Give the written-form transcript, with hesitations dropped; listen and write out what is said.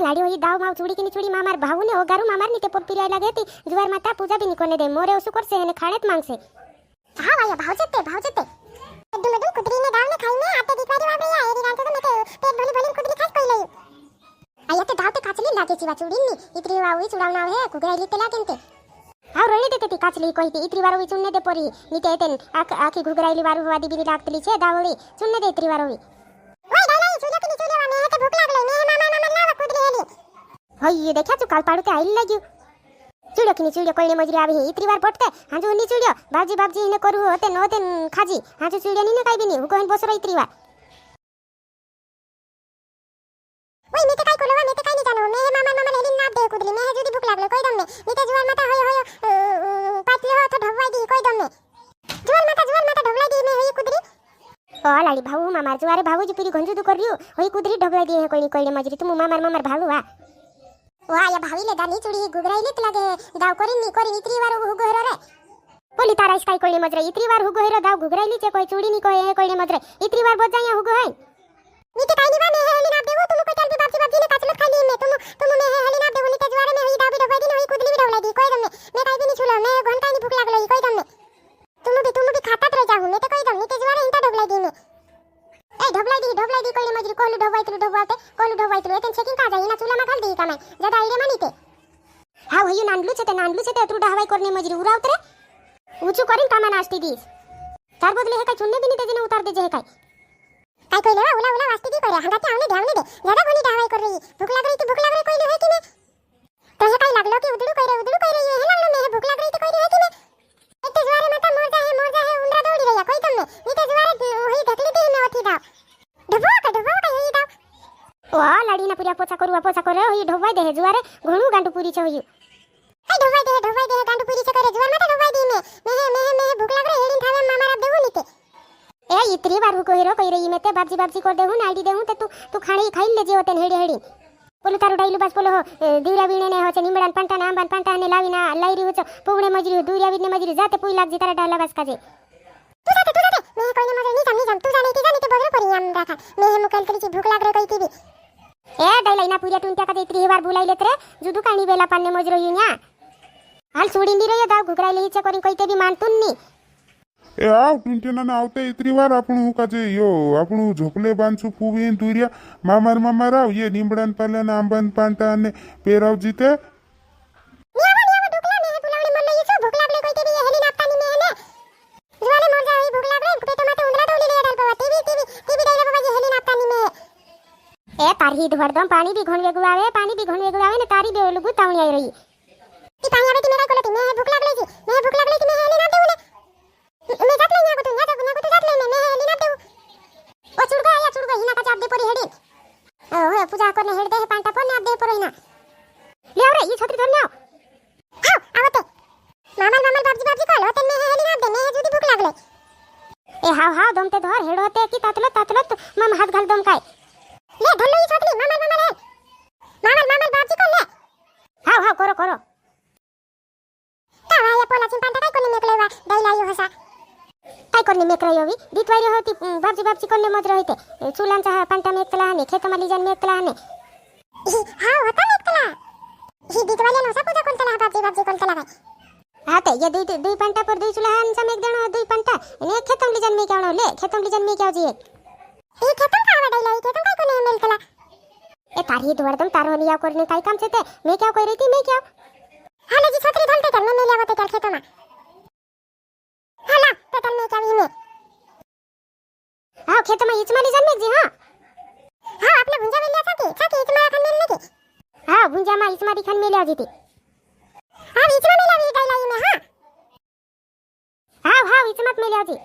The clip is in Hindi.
लाड़ी होई दाव माव चूड़ी किनी चूड़ी मामार भाऊ ने ओगारू मामार नीते पोर पिराय लागे ती जुवार माता पूजा भी निकोने दे मोरे उसु करसे ने खाणेत मांगसे हां आया भाव जते दुमदुम कुदरी ने दाव ने खाई ने आते दीवारी वाबे या एरी रांते तो मेते पेट भली भली कुदरी खास कोई लई आया ते दाव ते काचली लागे चिवा चूड़ी नी इतरी वावी चुडावना है कुगरायली ते लागेन ते हाव रळी देते ती काचली कोई इतरी वारो वी चुन्ने दे पोरी नीते तेन आखी घुगरायली वारू वादी बिनी लागतली छे दावळी चुन्ने दे इतरी वारो वी ओय दाई चूल्यो किनी चूल्यो वा मे ते भूख लागले मे मामा लावा कुदरी हेली होय देखा तू काल पाडू ते आईल लाग्यू चूल्यो किनी चूल्यो कोईने मजरी आवी इतरी वार पटते हाजू नी चूल्यो बाबजी ने करू होते नोते खाजी हाजू चूल्यो नी ने काई बिनी हुकोन बसरो इतरी वार ओय मे ते काई कोलवा मे ते काई नी जानो मे मामा हेली ना दे कुदरी मे जुदी भूख लागले कोई दम ने नीते जुवार माता होय पातली हो तो ढववाई दी कोई दम ने जुवार माता ढवलाई दी मे होई कुदरी ओ लाली भाऊ मामार जुवारे भाऊ जी पूरी गंजू दु कररियो होई कुदरी ढवलाई दी है कोईने मजरी तुम मामार भाऊ वा वा या भावीले दानी चूड़ी गुगराईलेत लागे दाव करिनी इतरी वार हुगोहरो रे पोली तारा स्काई कोईने मजरे इतरी वार हुगोहरो दाव गुगराईली चे कोई चूड़ी नी कोई कोईने मजरे इतरी वार बजाया हुगो है नीते काई नी वा मे हेली ना देवो तुम कोई चलती बाबजी ने काचलत खाली में तुम मे हेली ना देवो नीते जुवारे में होई दाव भी ढवलाई दी होई कुदली भी ढवलाई दी कोई दम ने काई भी नी छुलो मे घंटा नी भूख लागलो कोई दम ने तुम भी खातात रह जाहू नीते कोई दम नीते जुवारे इंता ढवलाई दी में ए ढवलाई दी कोई मजरी कोलू ढववायतलू एतन चेकिंग का जाई ना चूला में घाल दी का मैं ज्यादा आईरे मानीते हां होय नांदलू छते अतरू ढववाई करने मजरी उरा उतरे ऊंचू करिन कामा नास्ती दीस तार बदले है काय चुन्ने भी नी तेजने उतार दे जे काय कोई लेवा उला वास्ती दी करे हंगाते आवने ध्यान दे ज्यादा कोनी ढववाई कर रही भूख लग रही कोई है कि नहीं तो ये काय लागलो कि उदड़ू कई रही है लागलो मैं भूख लग रही तो कोई है कि नहीं इते जुवारे माता मोर जा है उंदरा दौड़ी रही कोई तमने नीते जुवारे होई ढकली दी में ओथी दाव ढववा का होई दाव ओ लाड़ी ना पूरा पोछा करे होई ढववाई दे जुवारे घणू गांडू पूरी छ होई ए ढववाई दे गांडू पूरी छ करे जुवार माता ढववाई दी में मे भूख लग रही हेडिन थावे मामा रा देवो नीते ए इतरी बार को हेरो कई रही में ते बाबजी कर देहू नाडी देहू ते तू खाणी खाई ले जे होते हेडी बोलो तारू डाइलू बास बोलो दिवरा वीणे ने होचे निमड़ान पंटा ना आंबान पंटा ने लावीना लाईरी होचो पुगणे मजरी दुरिया वीने मजरी जाते पुई लाग जी तारा डाला बास काजे तू जाते मैं कोई ने मजरी नी जाम तू जाने ते बगरो परी हम राखा मैं हे मुकल तरी भूख लाग रे कई थी ए डाइलाइना पूरी टुंट्या का इतरी बार बुलाई लेत रे जुदू काणी बेला पाने मजरो युन्या हाल सोडींदी रे दाव घुगरायले हिचे करी कई ते भी मानतुन नी ए आव टुंटेना ना आवते इतरी वार आपण काजे यो आपण झोपले बांचू पुवीन दुरिया मामार आव ये निमड़ान पालन आंबन पांटा ने पेराव जीते नियावा दुखला ने तुलावली मन ये छो भूख लागले कोई ते भी हेली नापतानी में ने जुवाले मोर जा होई भूख लागले पेट माते उंदरा दौली ले डाल बाबा टीवी डाले बाबा ये हेली नापतानी में ए तारी धवड़दम पानी भी घण वेगु आवे ने तारी बे लुगु तावणी आई रही ई पानी आवे ती मेरा कोलती में भूख लागले जी मैं हेली ना देऊ ने मैं जात ले न्या को जात ले मैं हेली ना देऊ ओ चुड़गा हिना का चाप दे परी हेडी ओ पूजा करने हेड दे पांटा पर ने दे परी ना ले रे ये छतरी धरने आओ आवते मामा बाबजी कॉल होते मैं हेली ना दे मैं जुदी भूख लागले ए हाव दमते धर हेड होते की तातलत मम हाथ घाल दम काय ले धरलो ये छतरी मामा बाबजी कॉल ले हाव करो तावा ये पोला चिंपांटा काय कोनी मेकलेवा दैलायो हसा काय करने मेकरायो वी दितवारी होती बाबजी करने मज रहते चुलांचा पंटा मेकला ने खेतमाली जन मेकला ने हां होता मेकला ही दितवाली नो पूजा कोणतला बाबजी कोणतला काय हां ते ये दुई पंटा पर दुई चुलाहान चा मेक देणो दुई पंटा ने खेतमली जन मेक आवणो ले खेतमली जन मेक आवजी ए खेतम का दैलाई खेतम काय कोने मेलकला ए तारी धवड़दम तारो लिया करने काय काम छते मैं क्या कोई रही मैं क्या हाले जी छतरी धलते कर मैं ले आवते कर खेतमा हाला पेटल में क्या वीने हां खेत में इचमाली जन्मे जी हां आपने भुंजा में लिया था कि इचमा खान में लेके हां भुंजा में इचमा दिखान में ले आजी थी हां इचमा में ले आवी डाइलाई में हां इचमा में ले आजी